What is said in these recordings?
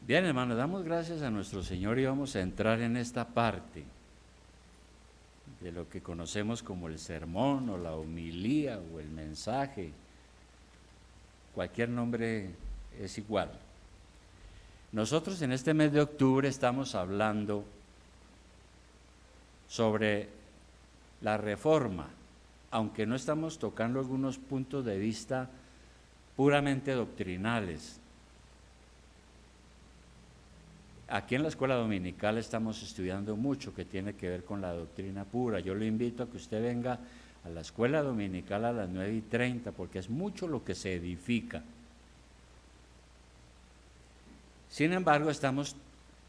Bien, hermanos, damos gracias a nuestro Señor y vamos a entrar en esta parte de lo que conocemos como el sermón o la homilía o el mensaje. Cualquier nombre es igual. Nosotros en este mes de octubre estamos hablando sobre la reforma, aunque no estamos tocando algunos puntos de vista puramente doctrinales. Aquí en la escuela dominical estamos estudiando mucho que tiene que ver con la doctrina pura. Yo lo invito a que usted venga a la escuela dominical a las 9:30 porque es mucho lo que se edifica. Sin embargo, estamos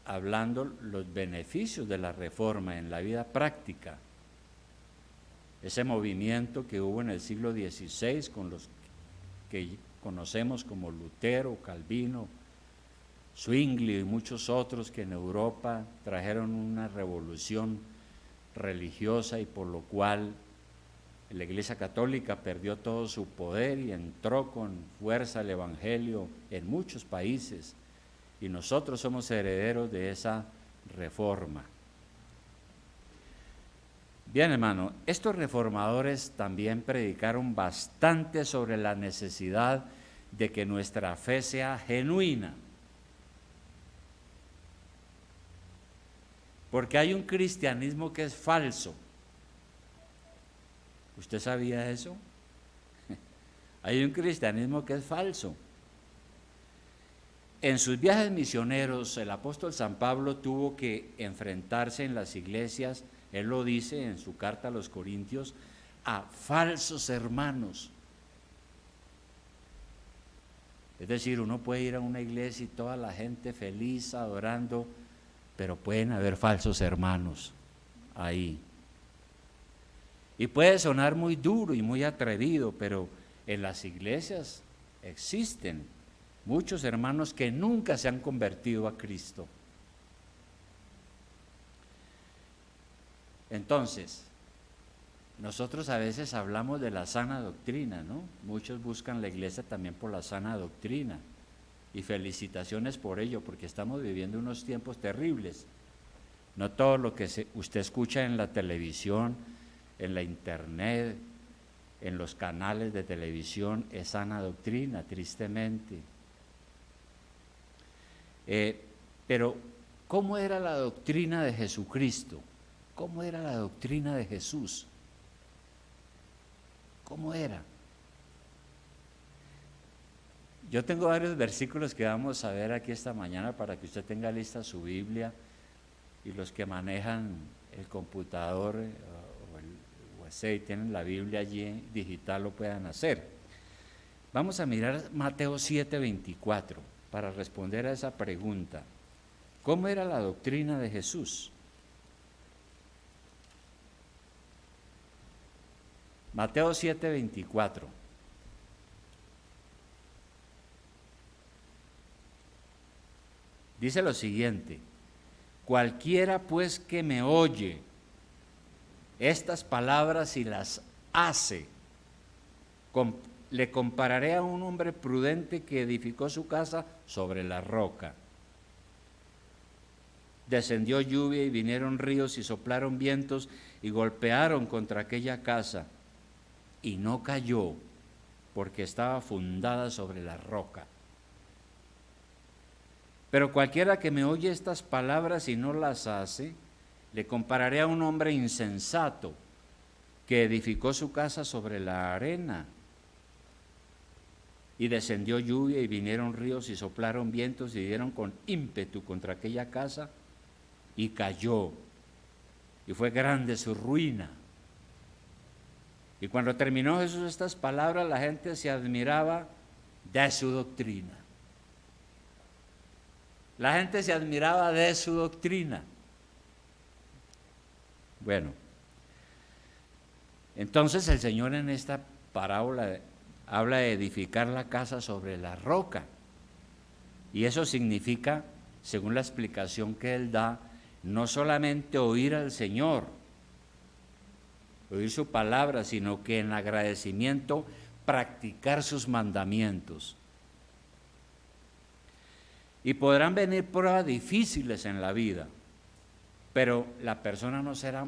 hablando los beneficios de la reforma en la vida práctica. Ese movimiento que hubo en el siglo XVI con los que conocemos como Lutero, Calvino, Zwingli y muchos otros que en Europa trajeron una revolución religiosa y por lo cual la Iglesia Católica perdió todo su poder y entró con fuerza el Evangelio en muchos países y nosotros somos herederos de esa reforma. Bien, hermano, estos reformadores también predicaron bastante sobre la necesidad de que nuestra fe sea genuina. Porque hay un cristianismo que es falso. ¿Usted sabía eso? Hay un cristianismo que es falso. En sus viajes misioneros, el apóstol San Pablo tuvo que enfrentarse en las iglesias, él lo dice en su carta a los Corintios, a falsos hermanos. Es decir, uno puede ir a una iglesia y toda la gente feliz adorando, pero pueden haber falsos hermanos ahí. Y puede sonar muy duro y muy atrevido, pero en las iglesias existen muchos hermanos que nunca se han convertido a Cristo. Entonces, nosotros a veces hablamos de la sana doctrina, ¿no? Muchos buscan la iglesia también por la sana doctrina. Y felicitaciones por ello, porque estamos viviendo unos tiempos terribles. No todo lo que usted escucha en la televisión, en la internet, en los canales de televisión es sana doctrina, tristemente. Pero, ¿cómo era la doctrina de Jesucristo? ¿Cómo era la doctrina de Jesús? ¿Cómo era? Yo tengo varios versículos que vamos a ver aquí esta mañana para que usted tenga lista su Biblia y los que manejan el computador y tienen la Biblia allí digital lo puedan hacer. Vamos a mirar Mateo 7:24 para responder a esa pregunta. ¿Cómo era la doctrina de Jesús? Mateo 7:24. Dice lo siguiente: cualquiera pues que me oye estas palabras y las hace, le compararé a un hombre prudente que edificó su casa sobre la roca. Descendió lluvia y vinieron ríos y soplaron vientos y golpearon contra aquella casa y no cayó porque estaba fundada sobre la roca. Pero cualquiera que me oye estas palabras y no las hace, le compararé a un hombre insensato que edificó su casa sobre la arena. Y descendió lluvia y vinieron ríos y soplaron vientos y dieron con ímpetu contra aquella casa y cayó. Y fue grande su ruina. Y cuando terminó Jesús estas palabras, la gente se admiraba de su doctrina. La gente se admiraba de su doctrina. Bueno, entonces el Señor en esta parábola habla de edificar la casa sobre la roca. Y eso significa, según la explicación que Él da, no solamente oír al Señor, oír su palabra, sino que en agradecimiento practicar sus mandamientos. Y podrán venir pruebas difíciles en la vida, pero la persona no será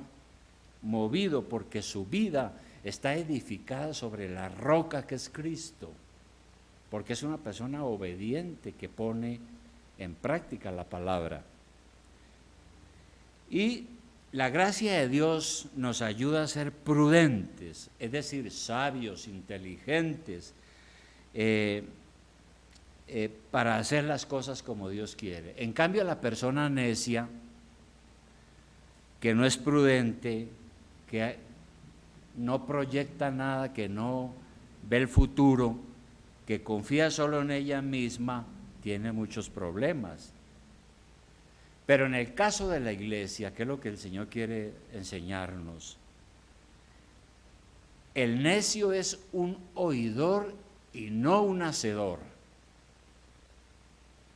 movido porque su vida está edificada sobre la roca que es Cristo, porque es una persona obediente que pone en práctica la palabra. Y la gracia de Dios nos ayuda a ser prudentes, es decir, sabios, inteligentes, para hacer las cosas como Dios quiere. En cambio, la persona necia, que no es prudente, que no proyecta nada, que no ve el futuro, que confía solo en ella misma, tiene muchos problemas. Pero en el caso de la iglesia, que es lo que el Señor quiere enseñarnos, el necio es un oidor y no un hacedor.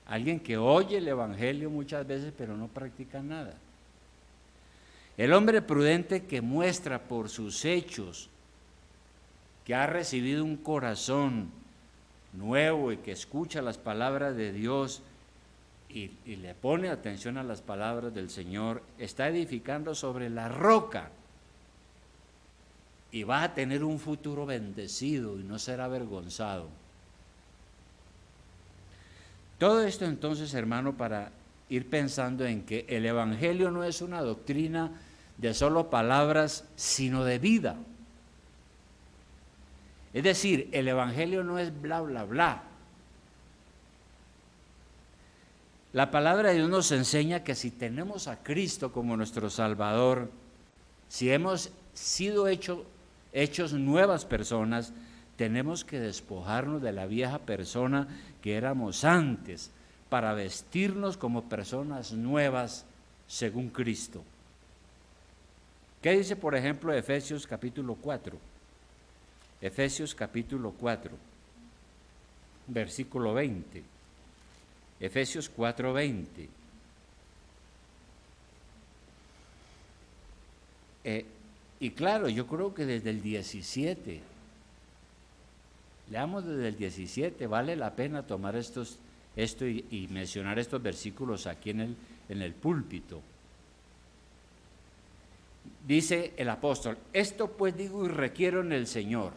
Alguien que oye el evangelio muchas veces, pero no practica nada. El hombre prudente que muestra por sus hechos que ha recibido un corazón nuevo y que escucha las palabras de Dios y le pone atención a las palabras del Señor, está edificando sobre la roca y va a tener un futuro bendecido y no será avergonzado. Todo esto entonces, hermano, para ir pensando en que el evangelio no es una doctrina de solo palabras, sino de vida. Es decir, el evangelio no es bla, bla, bla. La palabra de Dios nos enseña que si tenemos a Cristo como nuestro Salvador, si hemos sido hechos nuevas personas, tenemos que despojarnos de la vieja persona que éramos antes para vestirnos como personas nuevas según Cristo. ¿Qué dice, por ejemplo, Efesios capítulo 4? Efesios capítulo 4, versículo 20. Efesios 4:20. Y claro, yo creo que desde el 17, leamos desde el 17, vale la pena tomar esto y mencionar estos versículos aquí en el púlpito. Dice el apóstol: esto pues digo y requiero en el Señor,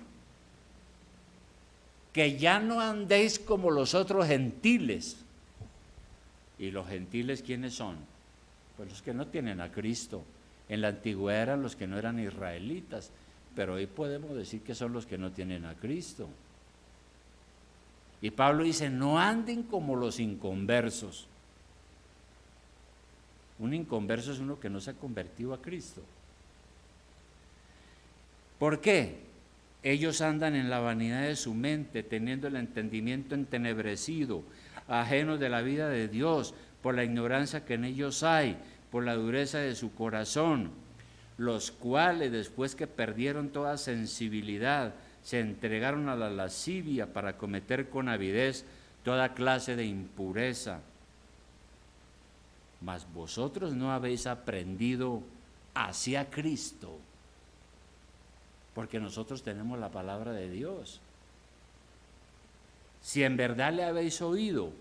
que ya no andéis como los otros gentiles. ¿Y los gentiles quiénes son? Pues los que no tienen a Cristo. En la antigüedad eran los que no eran israelitas, pero hoy podemos decir que son los que no tienen a Cristo. Y Pablo dice: no anden como los inconversos. Un inconverso es uno que no se ha convertido a Cristo. ¿Por qué? Ellos andan en la vanidad de su mente, teniendo el entendimiento entenebrecido, ajenos de la vida de Dios, por la ignorancia que en ellos hay, por la dureza de su corazón, los cuales, después que perdieron toda sensibilidad, se entregaron a la lascivia para cometer con avidez toda clase de impureza. Mas vosotros no habéis aprendido hacia Cristo, porque nosotros tenemos la palabra de Dios. Si en verdad le habéis oído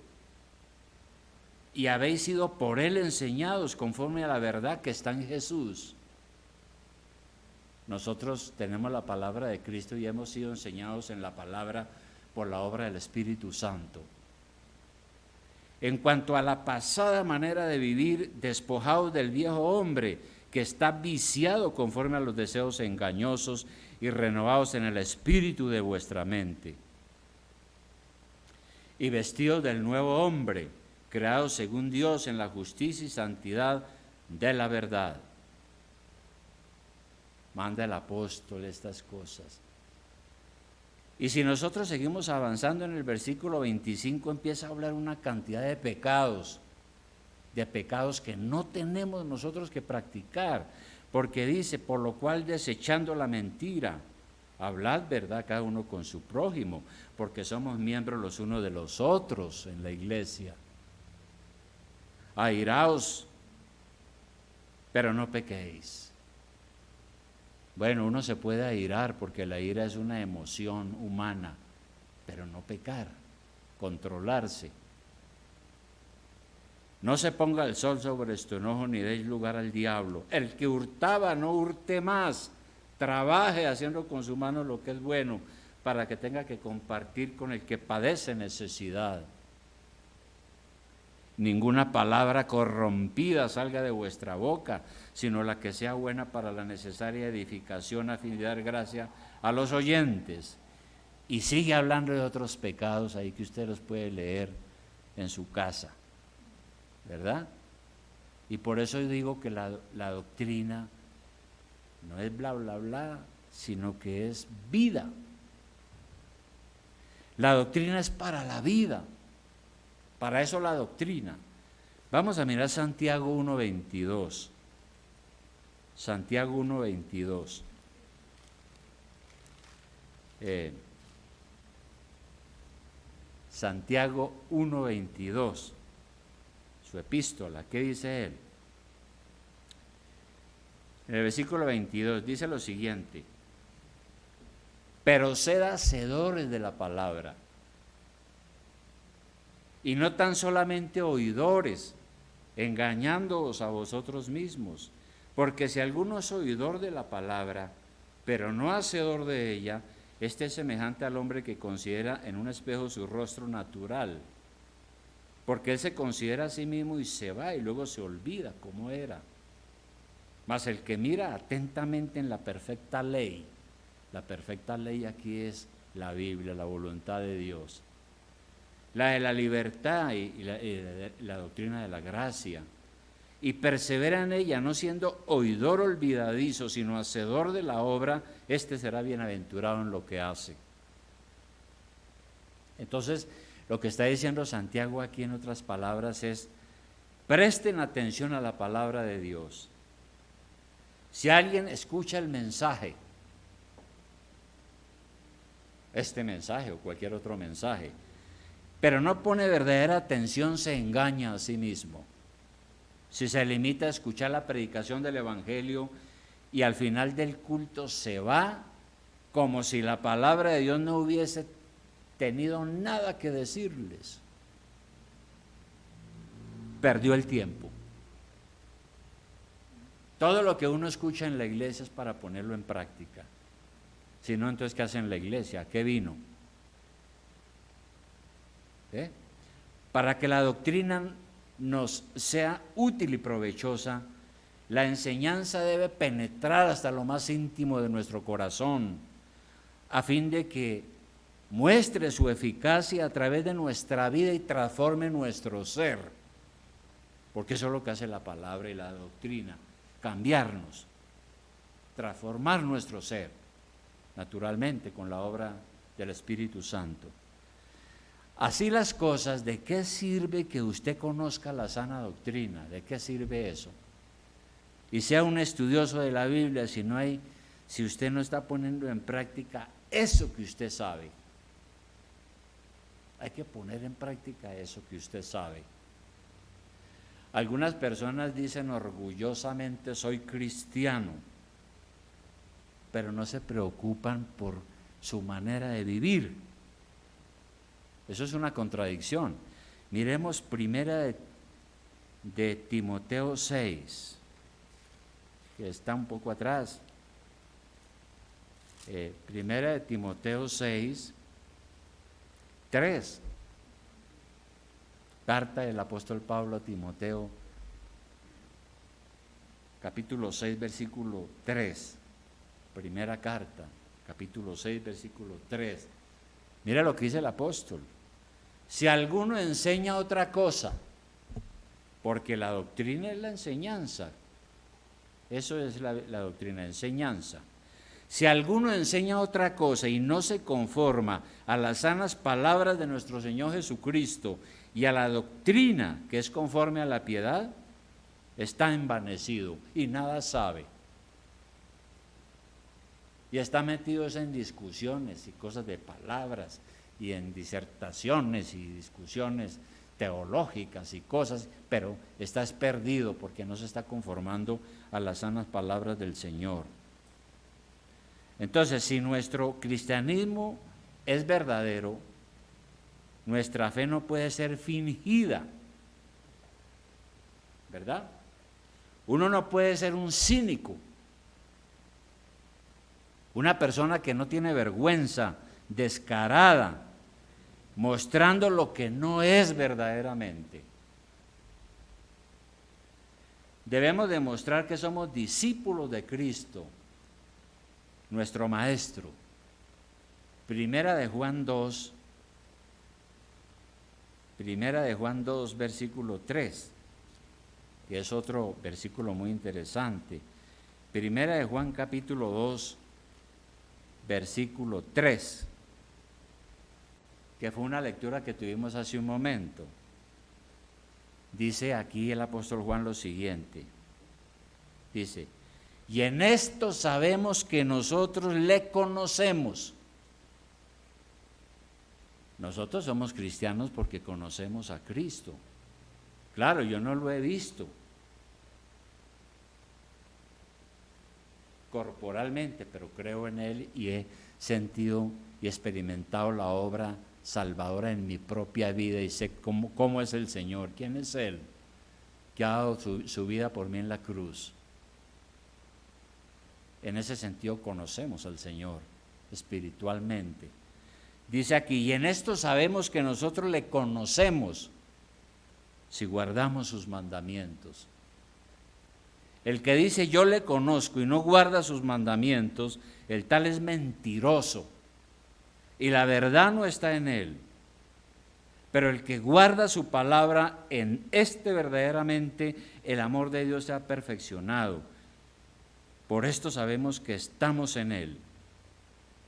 y habéis sido por Él enseñados conforme a la verdad que está en Jesús. Nosotros tenemos la palabra de Cristo y hemos sido enseñados en la palabra por la obra del Espíritu Santo. En cuanto a la pasada manera de vivir, despojados del viejo hombre que está viciado conforme a los deseos engañosos y renovados en el espíritu de vuestra mente, y vestidos del nuevo hombre, creado según Dios en la justicia y santidad de la verdad. Manda el apóstol estas cosas. Y si nosotros seguimos avanzando en el versículo 25, empieza a hablar una cantidad de pecados que no tenemos nosotros que practicar, porque dice: por lo cual, desechando la mentira, hablad verdad cada uno con su prójimo, porque somos miembros los unos de los otros en la iglesia. Airaos, pero no pequéis. Bueno, uno se puede airar porque la ira es una emoción humana, pero no pecar, controlarse. No se ponga el sol sobre tu enojo ni deis lugar al diablo. El que hurtaba no hurte más, trabaje haciendo con su mano lo que es bueno, para que tenga que compartir con el que padece necesidad. Ninguna palabra corrompida salga de vuestra boca, sino la que sea buena para la necesaria edificación a fin de dar gracia a los oyentes. Y sigue hablando de otros pecados ahí que usted los puede leer en su casa, ¿verdad? Y por eso yo digo que la doctrina no es bla, bla, bla, sino que es vida. La doctrina es para la vida. Para eso la doctrina. Vamos a mirar Santiago 1:22. Santiago 1:22. Santiago 1:22. Su epístola, ¿qué dice él? En el versículo 22 dice lo siguiente: pero sed hacedores de la palabra, y no tan solamente oidores, engañándoos a vosotros mismos, porque si alguno es oidor de la palabra, pero no hacedor de ella, este es semejante al hombre que considera en un espejo su rostro natural, porque él se considera a sí mismo y se va y luego se olvida cómo era. Mas el que mira atentamente en la perfecta ley aquí es la Biblia, la voluntad de Dios, la de la libertad y la doctrina de la gracia, y persevera en ella, no siendo oidor olvidadizo, sino hacedor de la obra, este será bienaventurado en lo que hace. Entonces, lo que está diciendo Santiago aquí, en otras palabras, es: presten atención a la palabra de Dios. Si alguien escucha el mensaje, este mensaje o cualquier otro mensaje, pero no pone verdadera atención, se engaña a sí mismo. Si se limita a escuchar la predicación del Evangelio y al final del culto se va como si la palabra de Dios no hubiese tenido nada que decirles, perdió el tiempo. Todo lo que uno escucha en la iglesia es para ponerlo en práctica. Si no, entonces, ¿qué hace en la iglesia? ¿A qué vino? Para que la doctrina nos sea útil y provechosa, la enseñanza debe penetrar hasta lo más íntimo de nuestro corazón, a fin de que muestre su eficacia a través de nuestra vida y transforme nuestro ser, porque eso es lo que hace la palabra y la doctrina: cambiarnos, transformar nuestro ser, naturalmente con la obra del Espíritu Santo. Así las cosas, ¿de qué sirve que usted conozca la sana doctrina? ¿De qué sirve eso? Y sea un estudioso de la Biblia si usted no está poniendo en práctica eso que usted sabe. Hay que poner en práctica eso que usted sabe. Algunas personas dicen orgullosamente: soy cristiano, pero no se preocupan por su manera de vivir. Eso es una contradicción. Miremos primera de Timoteo 6, que está un poco atrás. Primera de Timoteo 6, 3. Carta del apóstol Pablo a Timoteo, capítulo 6, versículo 3. Primera carta, capítulo 6, versículo 3. Mira lo que dice el apóstol: si alguno enseña otra cosa, porque la doctrina es la enseñanza, eso es la doctrina, enseñanza. Si alguno enseña otra cosa y no se conforma a las sanas palabras de nuestro Señor Jesucristo y a la doctrina que es conforme a la piedad, está envanecido y nada sabe. Y está metido en discusiones y cosas de palabras, y en disertaciones y discusiones teológicas y cosas, pero estás perdido porque no se está conformando a las sanas palabras del Señor. Entonces, si nuestro cristianismo es verdadero, nuestra fe no puede ser fingida, ¿verdad? Uno no puede ser un cínico, una persona que no tiene vergüenza, descarada, mostrando lo que no es verdaderamente. Debemos demostrar que somos discípulos de Cristo, nuestro Maestro. Primera de Juan 2, versículo 3, que es otro versículo muy interesante. Primera de Juan capítulo 2, versículo 3, que fue una lectura que tuvimos hace un momento. Dice aquí el apóstol Juan lo siguiente, dice: y en esto sabemos que nosotros le conocemos. Nosotros somos cristianos porque conocemos a Cristo. Claro, yo no lo he visto corporalmente, pero creo en Él y he sentido y experimentado la obra salvadora en mi propia vida y sé cómo es el Señor, quién es Él, que ha dado su vida por mí en la cruz. En ese sentido conocemos al Señor espiritualmente. Dice aquí, y en esto sabemos que nosotros le conocemos si guardamos sus mandamientos. El que dice yo le conozco y no guarda sus mandamientos, el tal es mentiroso y la verdad no está en él. Pero el que guarda su palabra, en este verdaderamente el amor de Dios se ha perfeccionado. Por esto sabemos que estamos en él.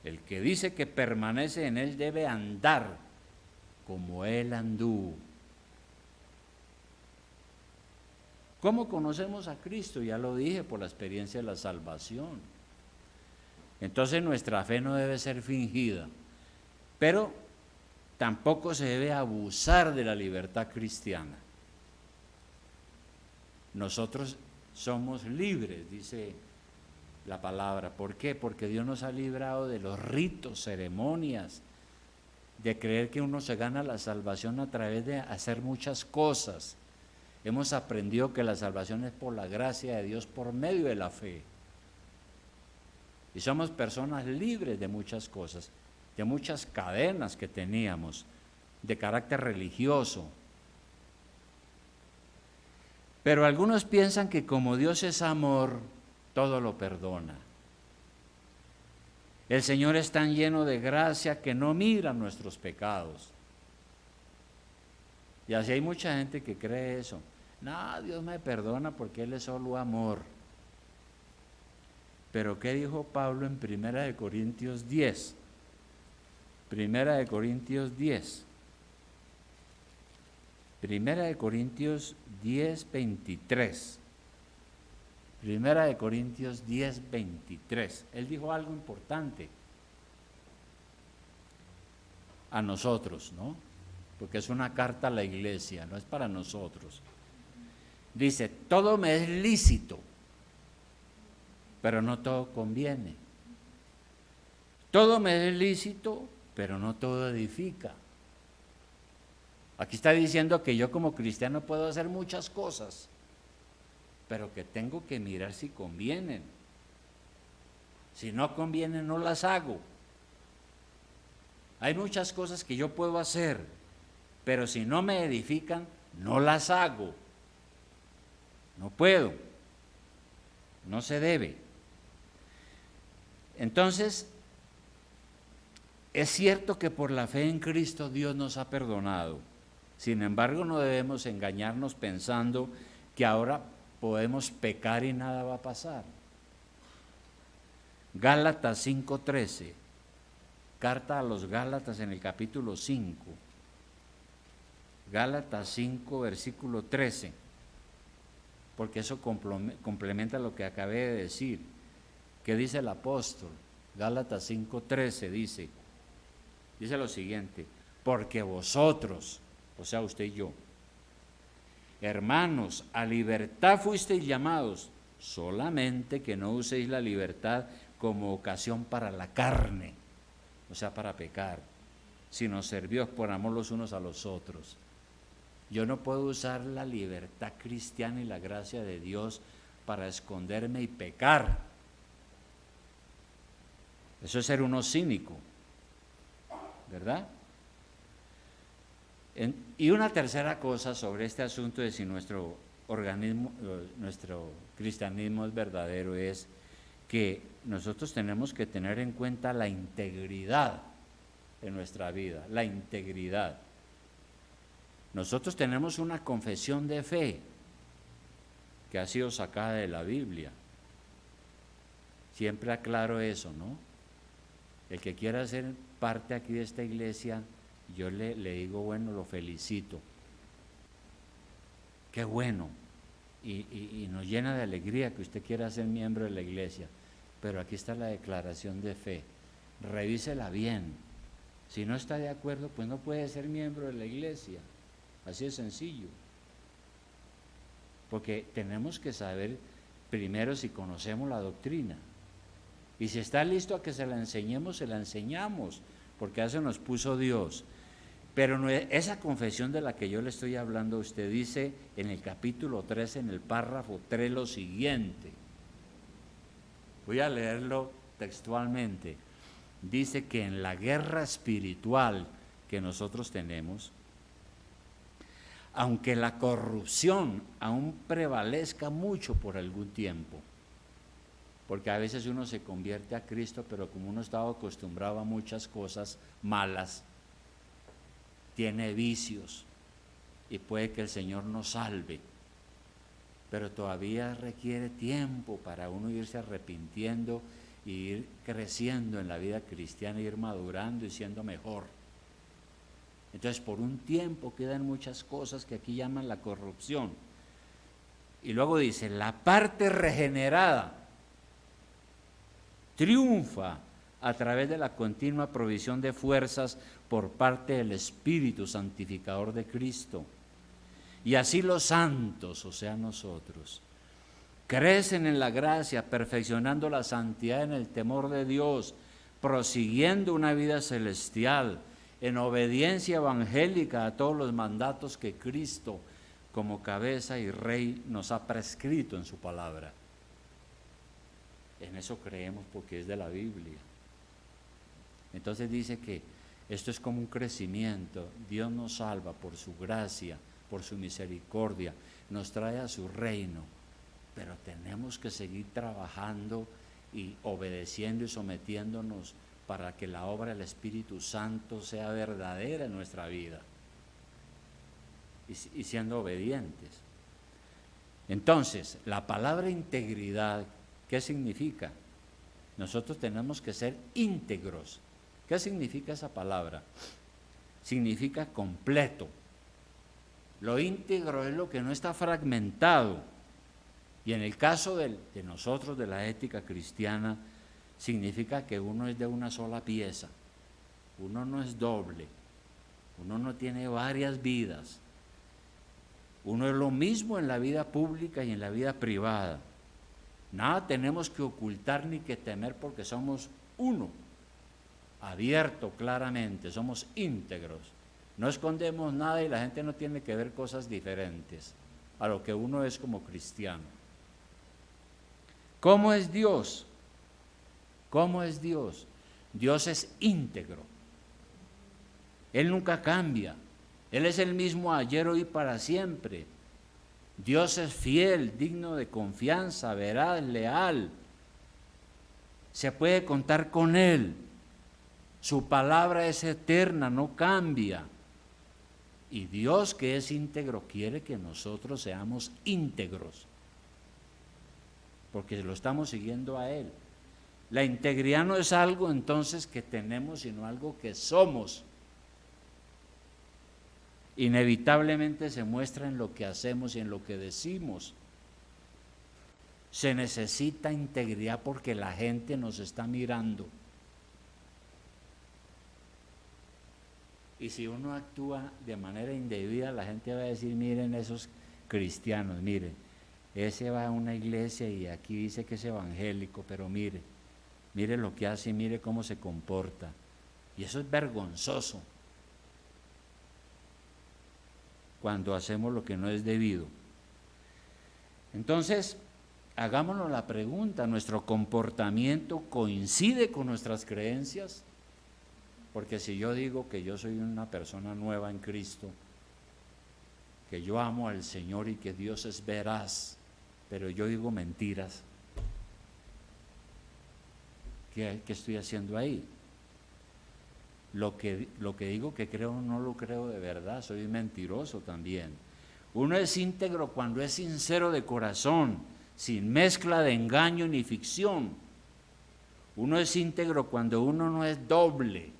El que dice que permanece en él debe andar como él anduvo. ¿Cómo conocemos a Cristo? Ya lo dije, por la experiencia de la salvación. Entonces nuestra fe no debe ser fingida, pero tampoco se debe abusar de la libertad cristiana. Nosotros somos libres, dice la palabra. ¿Por qué? Porque Dios nos ha librado de los ritos, ceremonias, de creer que uno se gana la salvación a través de hacer muchas cosas. Hemos aprendido que la salvación es por la gracia de Dios por medio de la fe. Y somos personas libres de muchas cosas, de muchas cadenas que teníamos, de carácter religioso. Pero algunos piensan que como Dios es amor, todo lo perdona. El Señor es tan lleno de gracia que no mira nuestros pecados. Y así hay mucha gente que cree eso. No, Dios me perdona porque Él es solo amor. Pero ¿qué dijo Pablo en 1 Corintios 10? 1 Corintios 10. 1 Corintios 10, 23. 1 Corintios 10, 23. Él dijo algo importante a nosotros, ¿no? Porque es una carta a la iglesia, no es para nosotros. Dice, todo me es lícito, pero no todo conviene. Todo me es lícito, pero no todo edifica. Aquí está diciendo que yo como cristiano puedo hacer muchas cosas, pero que tengo que mirar si convienen. Si no convienen, no las hago. Hay muchas cosas que yo puedo hacer, pero si no me edifican, no las hago. No puedo, no se debe. Entonces, es cierto que por la fe en Cristo Dios nos ha perdonado. Sin embargo, no debemos engañarnos pensando que ahora podemos pecar y nada va a pasar. Gálatas 5:13, carta a los Gálatas en el capítulo 5. Gálatas 5, versículo 13. Porque eso complementa lo que acabé de decir. ¿Qué dice el apóstol? Gálatas 5:13 dice lo siguiente: porque vosotros, o sea, usted y yo, hermanos, a libertad fuisteis llamados, solamente que no uséis la libertad como ocasión para la carne, o sea, para pecar, sino servios por amor los unos a los otros. Yo no puedo usar la libertad cristiana y la gracia de Dios para esconderme y pecar. Eso es ser uno cínico, ¿verdad? Y una tercera cosa sobre este asunto de si nuestro cristianismo es verdadero es que nosotros tenemos que tener en cuenta la integridad de nuestra vida, la integridad. Nosotros tenemos una confesión de fe que ha sido sacada de la Biblia. Siempre aclaro eso, ¿no? El que quiera ser parte aquí de esta iglesia, yo le digo, bueno, lo felicito. Qué bueno. Y nos llena de alegría que usted quiera ser miembro de la iglesia. Pero aquí está la declaración de fe. Revísela bien. Si no está de acuerdo, pues no puede ser miembro de la iglesia. Así de sencillo. Porque tenemos que saber primero si conocemos la doctrina. Y si está listo a que se la enseñemos, se la enseñamos, porque a eso nos puso Dios. Pero no, esa confesión de la que yo le estoy hablando a usted dice en el capítulo 13, en el párrafo 3, lo siguiente. Voy a leerlo textualmente. Dice que en la guerra espiritual que nosotros tenemos, aunque la corrupción aún prevalezca mucho por algún tiempo, porque a veces uno se convierte a Cristo, pero como uno estaba acostumbrado a muchas cosas malas, tiene vicios y puede que el Señor nos salve, pero todavía requiere tiempo para uno irse arrepintiendo y ir creciendo en la vida cristiana, ir madurando y siendo mejor. Entonces, por un tiempo quedan muchas cosas que aquí llaman la corrupción. Y luego dice, la parte regenerada triunfa a través de la continua provisión de fuerzas por parte del Espíritu santificador de Cristo. Y así los santos, o sea nosotros, crecen en la gracia, perfeccionando la santidad en el temor de Dios, prosiguiendo una vida celestial, en obediencia evangélica a todos los mandatos que Cristo, como cabeza y rey, nos ha prescrito en su palabra. En eso creemos porque es de la Biblia. Entonces dice que esto es como un crecimiento. Dios nos salva por su gracia, por su misericordia, nos trae a su reino, pero tenemos que seguir trabajando y obedeciendo y sometiéndonos para que la obra del Espíritu Santo sea verdadera en nuestra vida y siendo obedientes. Entonces, la palabra integridad, ¿qué significa? Nosotros tenemos que ser íntegros. ¿Qué significa esa palabra? Significa completo. Lo íntegro es lo que no está fragmentado. Y en el caso de nosotros, de la ética cristiana, significa que uno es de una sola pieza. Uno no es doble. Uno no tiene varias vidas. Uno es lo mismo en la vida pública y en la vida privada. Nada tenemos que ocultar ni que temer porque somos uno, abierto claramente, somos íntegros. No escondemos nada y la gente no tiene que ver cosas diferentes a lo que uno es como cristiano. ¿Cómo es Dios? ¿Cómo es Dios? Dios es íntegro. Él nunca cambia. Él es el mismo ayer, hoy y para siempre. Dios es fiel, digno de confianza, veraz, leal. Se puede contar con Él. Su palabra es eterna, no cambia. Y Dios, que es íntegro, quiere que nosotros seamos íntegros, porque lo estamos siguiendo a Él. La integridad no es algo entonces que tenemos, sino algo que somos. Inevitablemente se muestra en lo que hacemos y en lo que decimos. Se necesita integridad porque la gente nos está mirando. Y si uno actúa de manera indebida, la gente va a decir, miren esos cristianos, miren, ese va a una iglesia y aquí dice que es evangélico, pero mire, mire lo que hace y mire cómo se comporta. Y eso es vergonzoso cuando hacemos lo que no es debido. Entonces, hagámonos la pregunta, ¿nuestro comportamiento coincide con nuestras creencias? Porque si yo digo que yo soy una persona nueva en Cristo, que yo amo al Señor y que Dios es veraz, pero yo digo mentiras, ¿qué estoy haciendo ahí? Lo que digo que creo no lo creo de verdad, soy mentiroso también. Uno es íntegro cuando es sincero de corazón, sin mezcla de engaño ni ficción. Uno es íntegro cuando uno no es doble.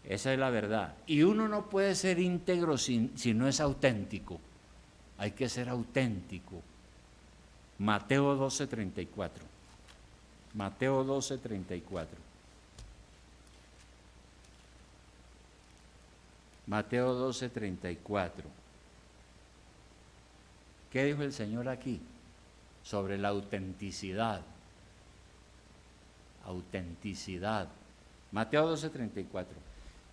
Esa es la verdad. Y uno no puede ser íntegro si no es auténtico. Hay que ser auténtico. Mateo 12:34. Mateo 12:34. Mateo 12:34. ¿Qué dijo el Señor aquí? Sobre la autenticidad. Autenticidad. Mateo 12:34.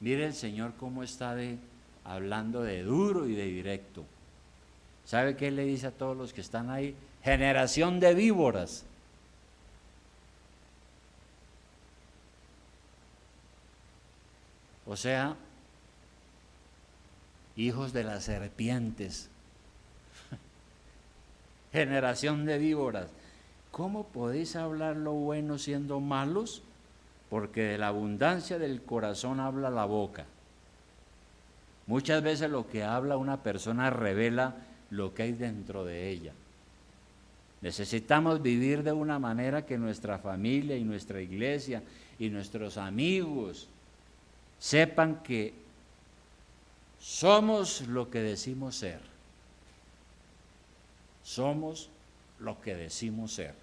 Mire el Señor cómo está hablando de duro y de directo. ¿Sabe qué le dice a todos los que están ahí? Generación de víboras. O sea, hijos de las serpientes. Generación de víboras. ¿Cómo podéis hablar lo bueno siendo malos? Porque de la abundancia del corazón habla la boca. Muchas veces lo que habla una persona revela lo que hay dentro de ella. Necesitamos vivir de una manera que nuestra familia y nuestra iglesia y nuestros amigos sepan que somos lo que decimos ser. Somos lo que decimos ser.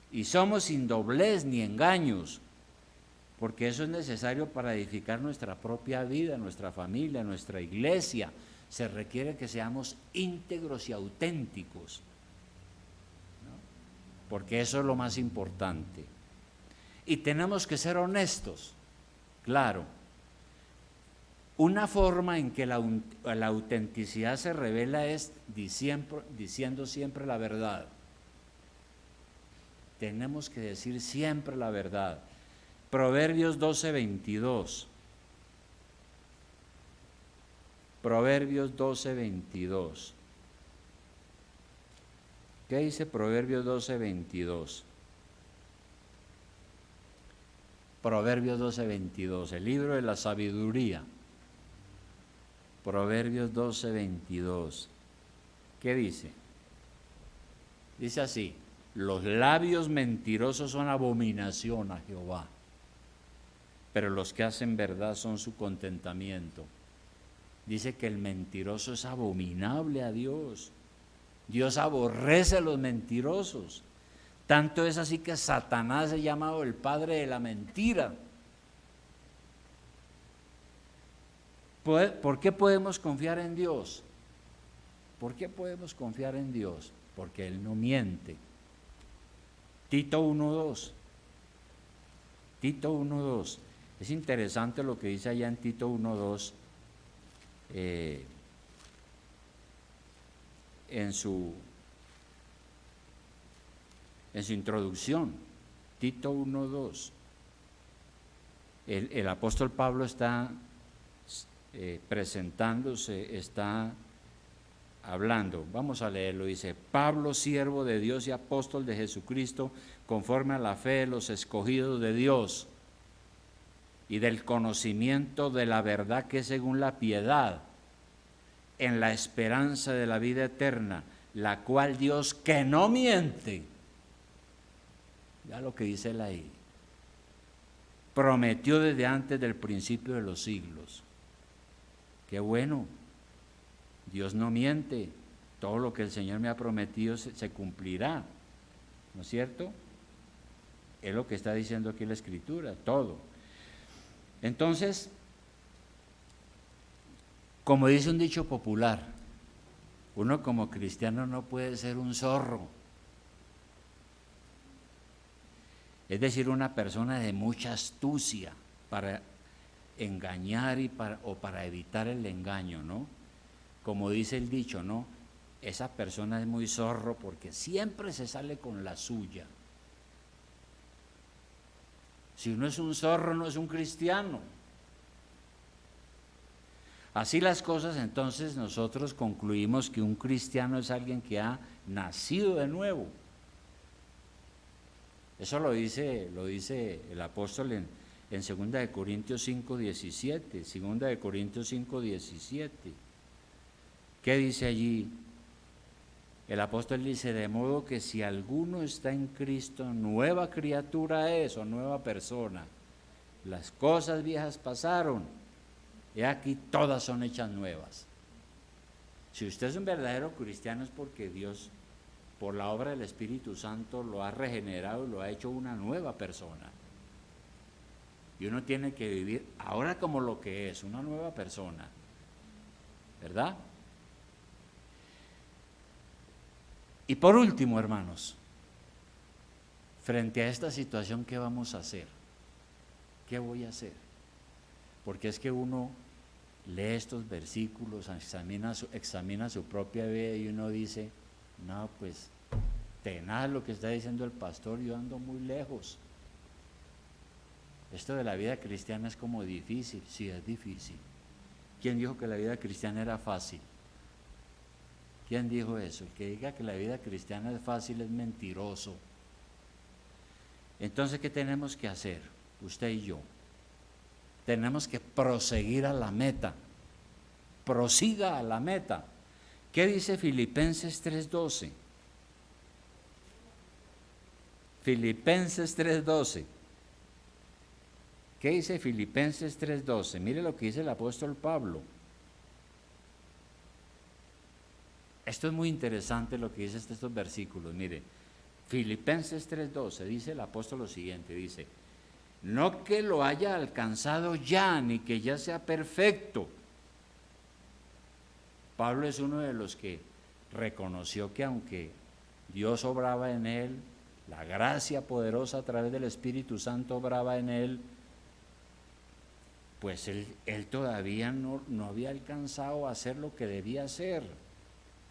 Y somos sin doblez ni engaños, porque eso es necesario para edificar nuestra propia vida, nuestra familia, nuestra iglesia. Se requiere que seamos íntegros y auténticos, ¿no? Porque eso es lo más importante. Y tenemos que ser honestos, claro. Una forma en que la autenticidad se revela es diciendo siempre la verdad. Tenemos que decir siempre la verdad. Proverbios 12:22. Proverbios 12:22. ¿Qué dice Proverbios 12:22? Proverbios 12:22, el libro de la sabiduría. Proverbios 12:22. ¿Qué dice? Dice así: los labios mentirosos son abominación a Jehová, pero los que hacen verdad son su contentamiento. Dice que el mentiroso es abominable a Dios. Dios aborrece a los mentirosos. Tanto es así que Satanás es llamado el padre de la mentira. ¿Por qué podemos confiar en Dios? ¿Por qué podemos confiar en Dios? Porque Él no miente. Tito 1:2. Tito 1:2. Es interesante lo que dice allá en Tito 1:2, en su introducción. Tito 1:2. El apóstol Pablo está presentándose, está hablando. Vamos a leerlo. Dice: Pablo, siervo de Dios y apóstol de Jesucristo, conforme a la fe de los escogidos de Dios y del conocimiento de la verdad que es según la piedad, en la esperanza de la vida eterna, la cual Dios, que no miente, ya lo que dice él ahí, prometió desde antes del principio de los siglos. Qué bueno. Dios no miente, todo lo que el Señor me ha prometido se cumplirá, ¿no es cierto? Es lo que está diciendo aquí la Escritura, todo. Entonces, como dice un dicho popular, uno como cristiano no puede ser un zorro, Es decir, una persona de mucha astucia para engañar o para evitar el engaño, ¿no? Como dice el dicho, ¿no? Esa persona es muy zorro porque siempre se sale con la suya. Si uno es un zorro, no es un cristiano. Así las cosas, entonces nosotros concluimos que un cristiano es alguien que ha nacido de nuevo. Eso lo dice el apóstol en 2 de Corintios 5:17, 2 de Corintios 5:17. ¿Qué dice allí? El apóstol dice, de modo que si alguno está en Cristo, nueva criatura es o nueva persona. Las cosas viejas pasaron, y aquí todas son hechas nuevas. Si usted es un verdadero cristiano es porque Dios, por la obra del Espíritu Santo, lo ha regenerado y lo ha hecho una nueva persona. Y uno tiene que vivir ahora como lo que es, una nueva persona. ¿Verdad? Y por último, hermanos, frente a esta situación, ¿qué vamos a hacer? ¿Qué voy a hacer? Porque es que uno lee estos versículos, examina su propia vida y uno dice, no, pues, tenaz lo que está diciendo el pastor, yo ando muy lejos. Esto de la vida cristiana es como difícil, sí es difícil. ¿Quién dijo que la vida cristiana era fácil? ¿Quién dijo eso? El que diga que la vida cristiana es fácil es mentiroso. Entonces, ¿qué tenemos que hacer? Usted y yo. Tenemos que proseguir a la meta. Prosiga a la meta. ¿Qué dice Filipenses 3:12? Filipenses 3:12. ¿Qué dice Filipenses 3:12? Mire lo que dice el apóstol Pablo. Esto es muy interesante lo que dice estos versículos. Mire, Filipenses 3:12 dice el apóstol lo siguiente, dice, no que lo haya alcanzado ya, ni que ya sea perfecto. Pablo es uno de los que reconoció que aunque Dios obraba en él, la gracia poderosa a través del Espíritu Santo obraba en él, pues él todavía no había alcanzado a hacer lo que debía hacer.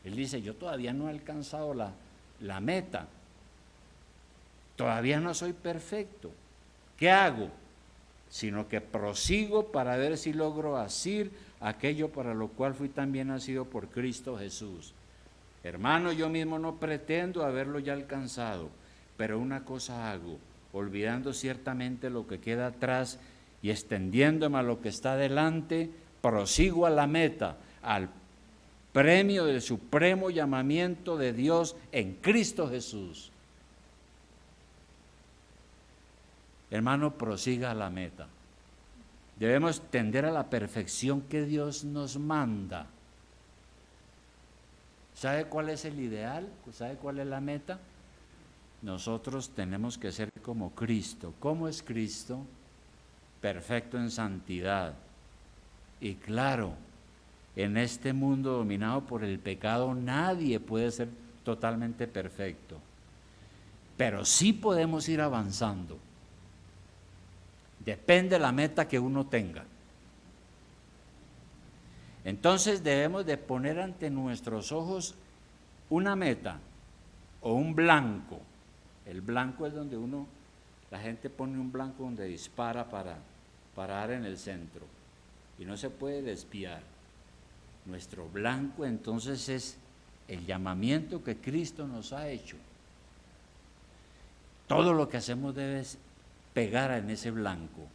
Él dice, yo todavía no he alcanzado la meta, todavía no soy perfecto. ¿Qué hago? Sino que prosigo para ver si logro asir aquello para lo cual fui también nacido por Cristo Jesús. Hermano, yo mismo no pretendo haberlo ya alcanzado, pero una cosa hago, olvidando ciertamente lo que queda atrás y extendiéndome a lo que está delante, prosigo a la meta, al premio del supremo llamamiento de Dios en Cristo Jesús. Hermano, prosiga a la meta. Debemos tender a la perfección que Dios nos manda. ¿Sabe cuál es el ideal? ¿Sabe cuál es la meta? Nosotros tenemos que ser como Cristo. ¿Cómo es Cristo? Perfecto en santidad. Y claro, en este mundo dominado por el pecado, nadie puede ser totalmente perfecto. Pero sí podemos ir avanzando. Depende de la meta que uno tenga. Entonces debemos de poner ante nuestros ojos una meta o un blanco. El blanco es donde la gente pone un blanco donde dispara para dar en el centro y no se puede desviar. Nuestro blanco entonces es el llamamiento que Cristo nos ha hecho. Todo lo que hacemos debe pegar en ese blanco.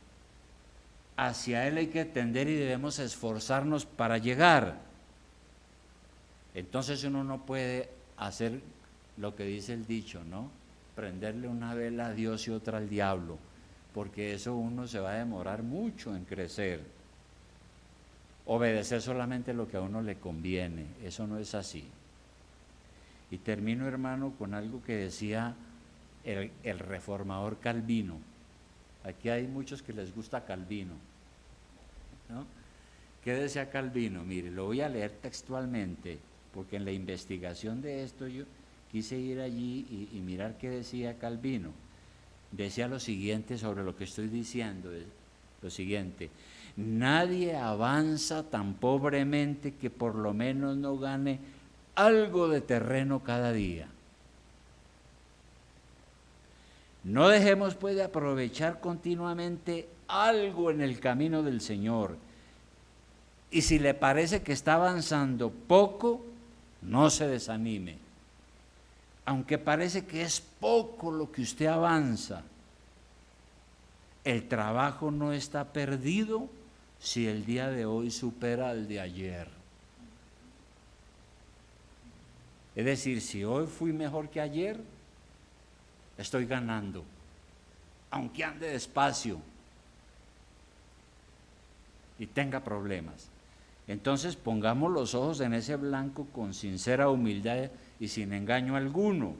Hacia él hay que tender y debemos esforzarnos para llegar. Entonces uno no puede hacer lo que dice el dicho, ¿no? Prenderle una vela a Dios y otra al diablo, porque eso uno se va a demorar mucho en crecer. Obedecer solamente lo que a uno le conviene, eso no es así. Y termino, hermano, con algo que decía el reformador Calvino. Aquí hay muchos que les gusta Calvino, ¿no? ¿Qué decía Calvino? Mire, lo voy a leer textualmente, porque en la investigación de esto yo quise ir allí y mirar qué decía Calvino. decía lo siguiente sobre lo que estoy diciendo, lo siguiente: nadie avanza tan pobremente que por lo menos no gane algo de terreno cada día. No dejemos pues de aprovechar continuamente algo en el camino del Señor. Y si le parece que está avanzando poco, no se desanime. Aunque parece que es poco lo que usted avanza, el trabajo no está perdido si el día de hoy supera al de ayer. Es decir, si hoy fui mejor que ayer, estoy ganando, aunque ande despacio y tenga problemas. Entonces pongamos los ojos en ese blanco con sincera humildad y sin engaño alguno,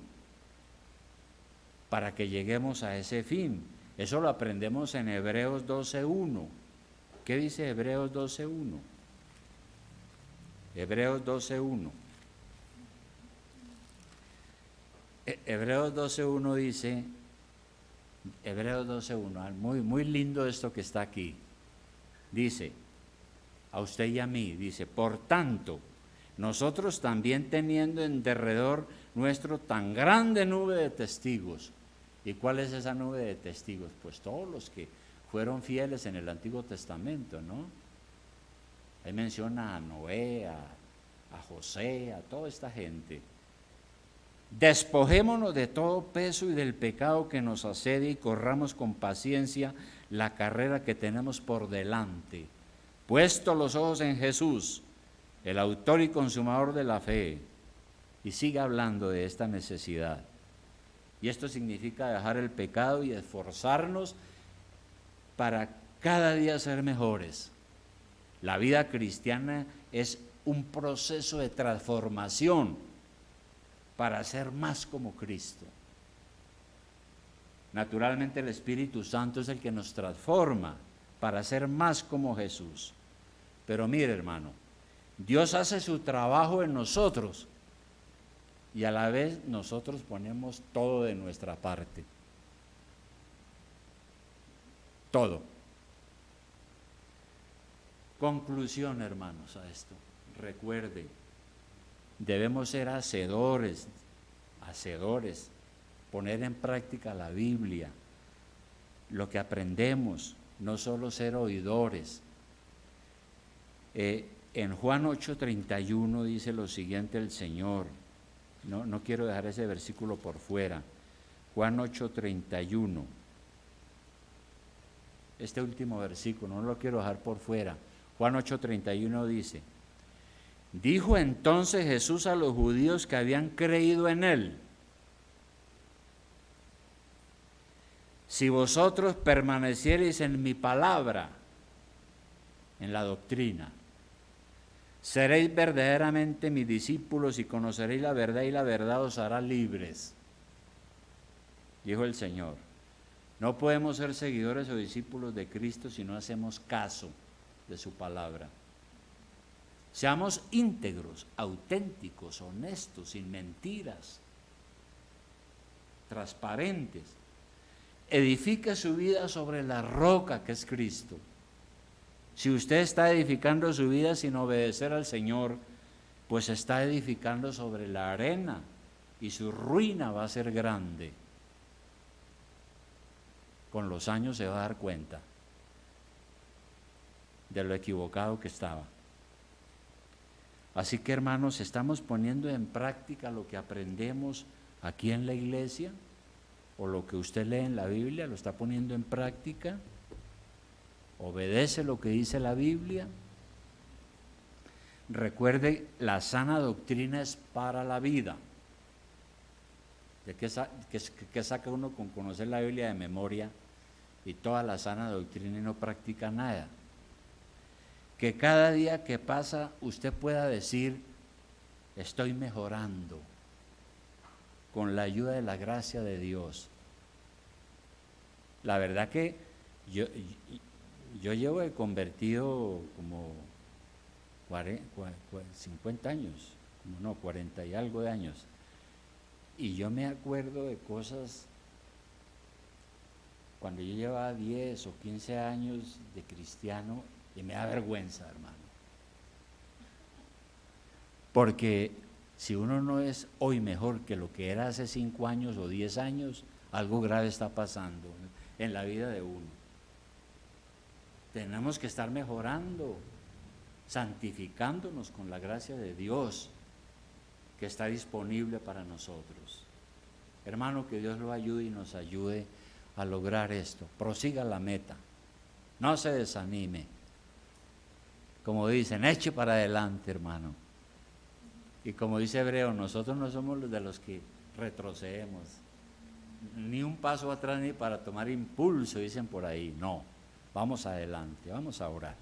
para que lleguemos a ese fin. Eso lo aprendemos en Hebreos 12:1. ¿Qué dice Hebreos 12:1? Hebreos 12:1. Hebreos 12:1 dice, Hebreos 12:1, muy lindo esto que está aquí. Dice, a usted y a mí, dice: por tanto, nosotros también teniendo en derredor nuestro tan grande nube de testigos. ¿Y cuál es esa nube de testigos? Pues todos los que fueron fieles en el Antiguo Testamento, ¿no? Ahí menciona a Noé, a José, a toda esta gente. Despojémonos de todo peso y del pecado que nos asedia y corramos con paciencia la carrera que tenemos por delante, puesto los ojos en Jesús, el autor y consumador de la fe. Y sigue hablando de esta necesidad. Y esto significa dejar el pecado y esforzarnos para cada día ser mejores. La vida cristiana es un proceso de transformación para ser más como Cristo. Naturalmente el Espíritu Santo es el que nos transforma para ser más como Jesús. Pero mire, hermano, Dios hace su trabajo en nosotros y a la vez nosotros ponemos todo de nuestra parte. Todo. Conclusión, hermanos, a esto. Recuerde, debemos ser hacedores, poner en práctica la Biblia, lo que aprendemos, no solo ser oidores. En Juan 8:31 dice lo siguiente el Señor, no quiero dejar ese versículo por fuera. Juan 8:31, este último versículo, no lo quiero dejar por fuera. Juan 8:31 dice: dijo entonces Jesús a los judíos que habían creído en él: si vosotros permaneciereis en mi palabra, en la doctrina, seréis verdaderamente mis discípulos y conoceréis la verdad y la verdad os hará libres. Dijo el Señor. No podemos ser seguidores o discípulos de Cristo si no hacemos caso de su palabra. Seamos íntegros, auténticos, honestos, sin mentiras, transparentes. Edifique su vida sobre la roca que es Cristo. Si usted está edificando su vida sin obedecer al Señor, pues está edificando sobre la arena y su ruina va a ser grande. Con los años se va a dar cuenta de lo equivocado que estaba. Así que, hermanos, ¿estamos poniendo en práctica lo que aprendemos aquí en la iglesia? ¿O lo que usted lee en la Biblia lo está poniendo en práctica? ¿Obedece lo que dice la Biblia? Recuerde, la sana doctrina es para la vida. ¿De qué saca uno con conocer la Biblia de memoria y toda la sana doctrina y no practica nada? Que cada día que pasa usted pueda decir: estoy mejorando con la ayuda de la gracia de Dios. La verdad que yo llevo de convertido como 50 años, 40 y algo de años. Y yo me acuerdo de cosas cuando yo llevaba 10 o 15 años de cristiano, y me da vergüenza, hermano. Porque si uno no es hoy mejor que lo que era hace 5 años o 10 años, algo grave está pasando en la vida de uno. Tenemos que estar mejorando, santificándonos con la gracia de Dios que está disponible para nosotros. Hermano, que Dios lo ayude y nos ayude a lograr esto. Prosiga la meta, no se desanime. Como dicen, eche para adelante, hermano. Y como dice Hebreo, nosotros no somos los de los que retrocedemos, ni un paso atrás ni para tomar impulso, dicen por ahí. No, vamos adelante, vamos a orar.